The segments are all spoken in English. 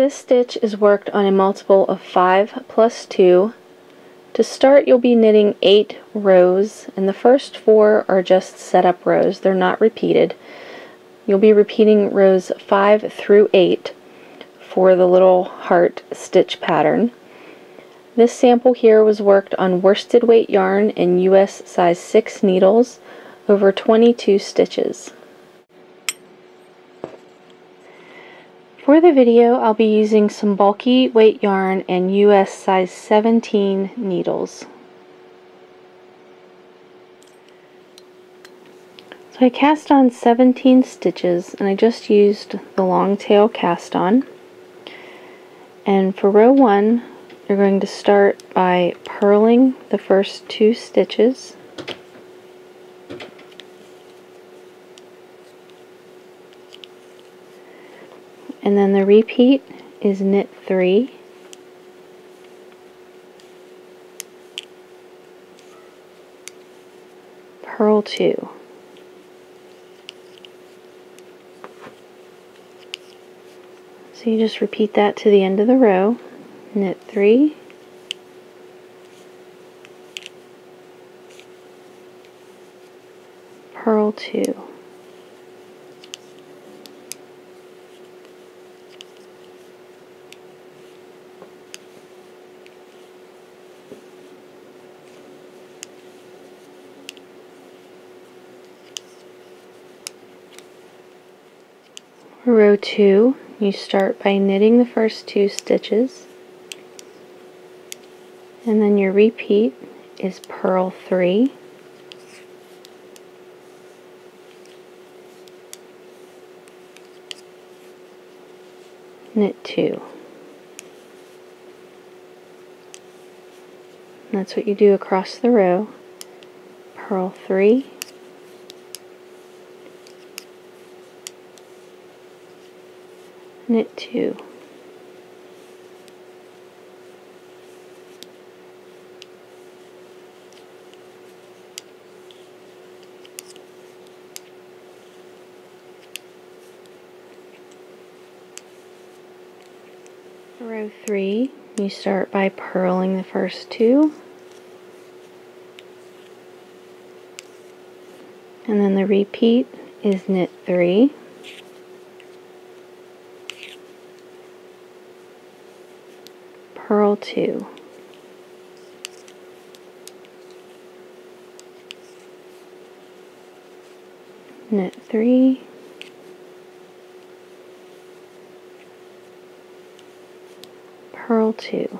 This stitch is worked on a multiple of 5 plus 2. To start, you'll be knitting 8 rows, and the first 4 are just setup rows. They're not repeated. You'll be repeating rows 5 through 8 for the little heart stitch pattern. This sample here was worked on worsted weight yarn and US size 6 needles over 22 stitches. For the video, I'll be using some bulky weight yarn and US size 17 needles. So I cast on 17 stitches, and I just used the long tail cast on. And for row 1, you're going to start by purling the first 2 stitches. And then the repeat is knit 3, purl 2. So you just repeat that to the end of the row. Knit 3, purl 2. Row 2, you start by knitting the first 2 stitches, and then your repeat is purl 3, knit 2. And that's what you do across the row. Purl 3, knit 2. Row 3, you start by purling the first 2, and then the repeat is knit 3, purl 2. Knit 3, purl 2.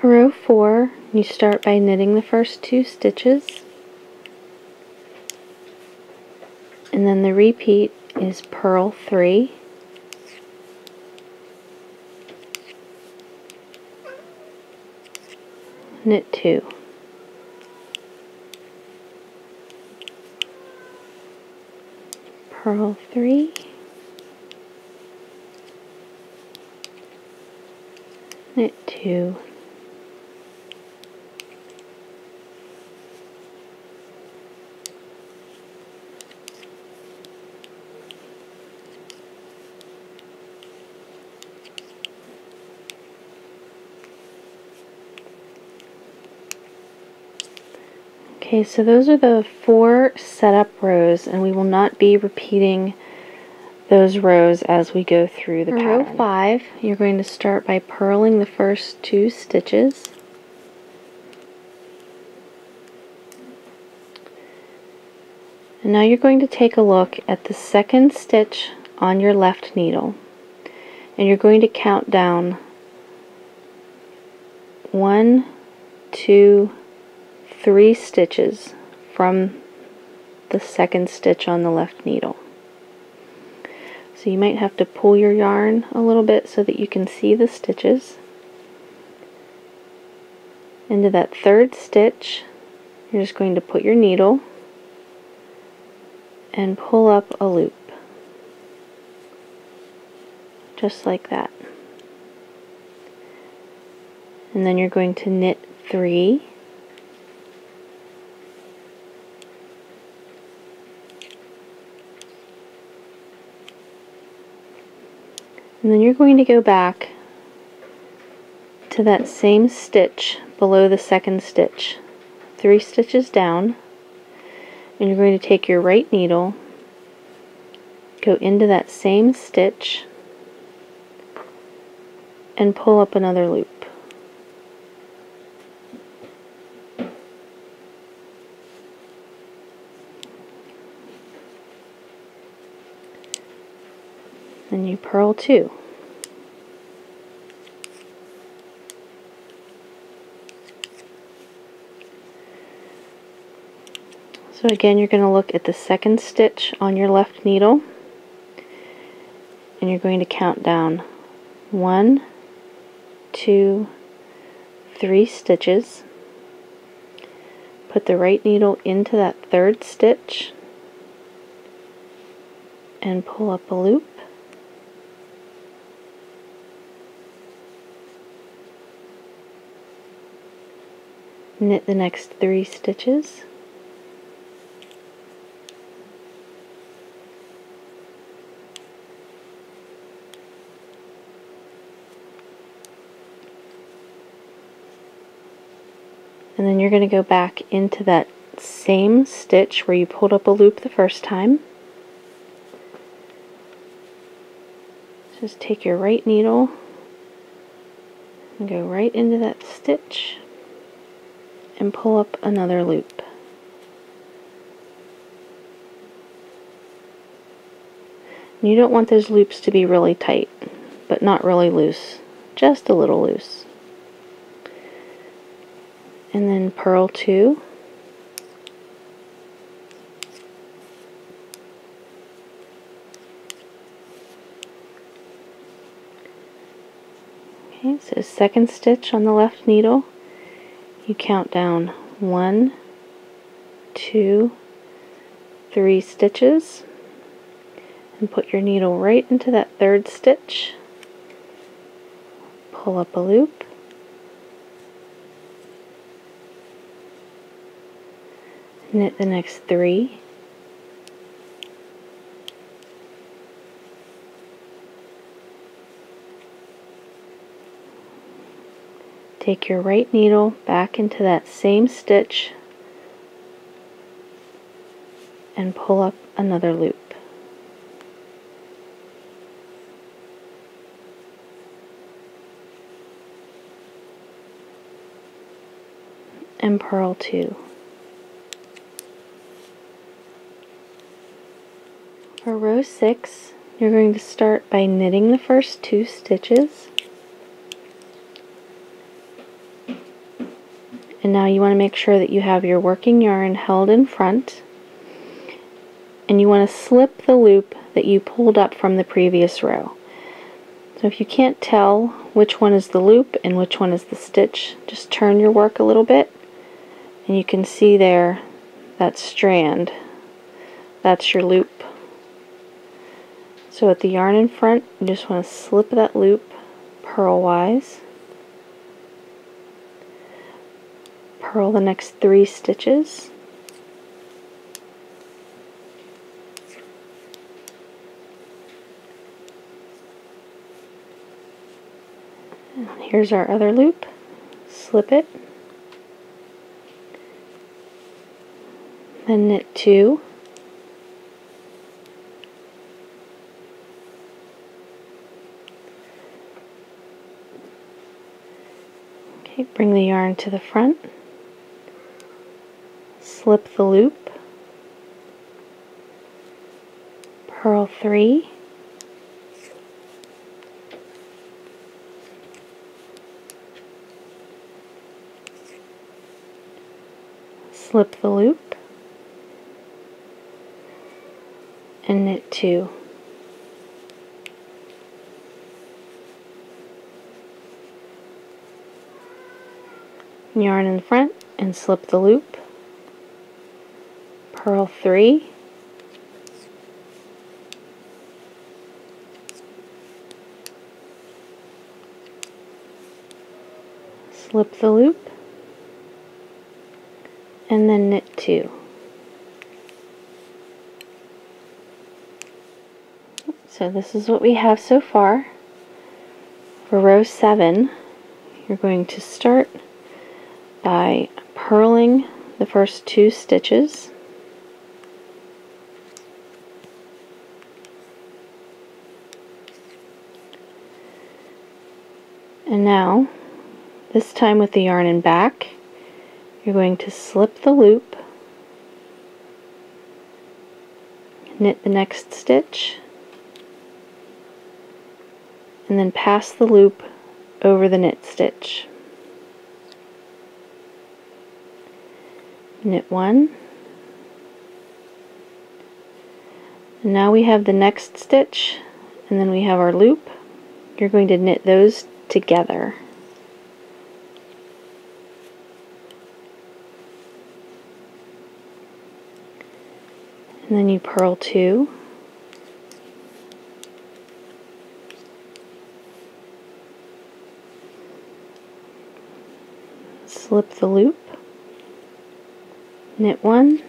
For row 4, you start by knitting the first 2 stitches, and then the repeat is purl 3, knit 2. Purl 3, knit 2. Okay, so those are the 4 setup rows, and we will not be repeating those rows as we go through the pattern. For row 5, you're going to start by purling the first 2 stitches. And now you're going to take a look at the second stitch on your left needle, and you're going to count down 1, 2, 3 stitches from the second stitch on the left needle. So you might have to pull your yarn a little bit so that you can see the stitches. Into that third stitch, you're just going to put your needle and pull up a loop, just like that. And then you're going to knit 3, and then you're going to go back to that same stitch below the second stitch, 3 stitches down, and you're going to take your right needle, go into that same stitch, and pull up another loop. Then you purl 2. So again, you're going to look at the second stitch on your left needle, and you're going to count down 1, 2, 3 stitches. Put the right needle into that third stitch and pull up a loop. Knit the next 3 stitches. And then you're going to go back into that same stitch where you pulled up a loop the first time. Just take your right needle and go right into that stitch and pull up another loop. And you don't want those loops to be really tight, but not really loose, just a little loose. And then purl 2. Okay, so second stitch on the left needle, you count down 1, 2, 3 stitches, and put your needle right into that third stitch, pull up a loop, knit the next 3, take your right needle back into that same stitch and pull up another loop. And purl 2. For row 6, you're going to start by knitting the first 2 stitches. And now you want to make sure that you have your working yarn held in front, and you want to slip the loop that you pulled up from the previous row. So if you can't tell which one is the loop and which one is the stitch, just turn your work a little bit, and you can see there that strand. That's your loop. So with the yarn in front, you just want to slip that loop purlwise. Purl the next 3 stitches. And here's our other loop. Slip it. Then knit 2. Okay, bring the yarn to the front. Slip the loop. Purl 3. Slip the loop. And knit 2. Yarn in front and slip the loop. Purl 3. slip the loop, and then knit 2. So this is what we have so far. For row 7, you're going to start by purling the first 2 stitches, and now, this time with the yarn in back, you're going to slip the loop, knit the next stitch, and then pass the loop over the knit stitch. Knit 1. And now we have the next stitch, and then we have our loop. You're going to knit those together. And then you purl 2. Slip the loop, knit 1,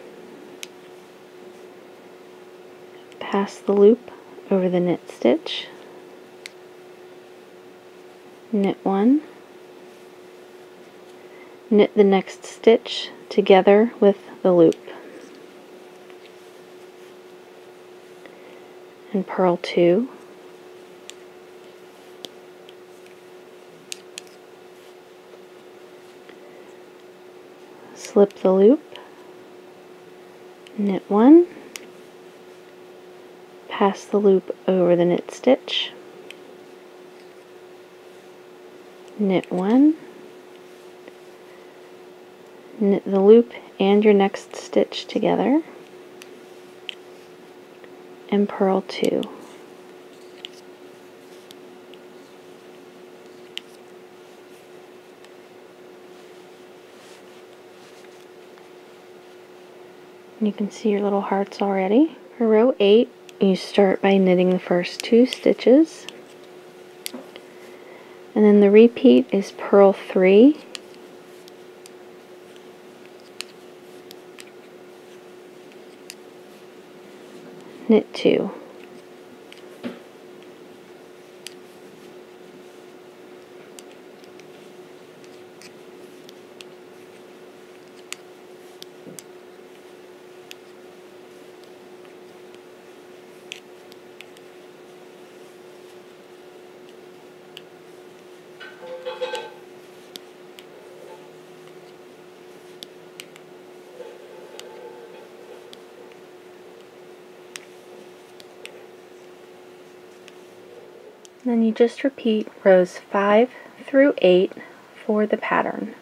pass the loop over the knit stitch, knit 1, knit the next stitch together with the loop, and purl 2, slip the loop, knit 1, pass the loop over the knit stitch, knit 1, knit the loop and your next stitch together, and purl 2. You can see your little hearts already. For row 8, you start by knitting the first 2 stitches, and then the repeat is purl 3, knit 2. Then you just repeat rows 5 through 8 for the pattern.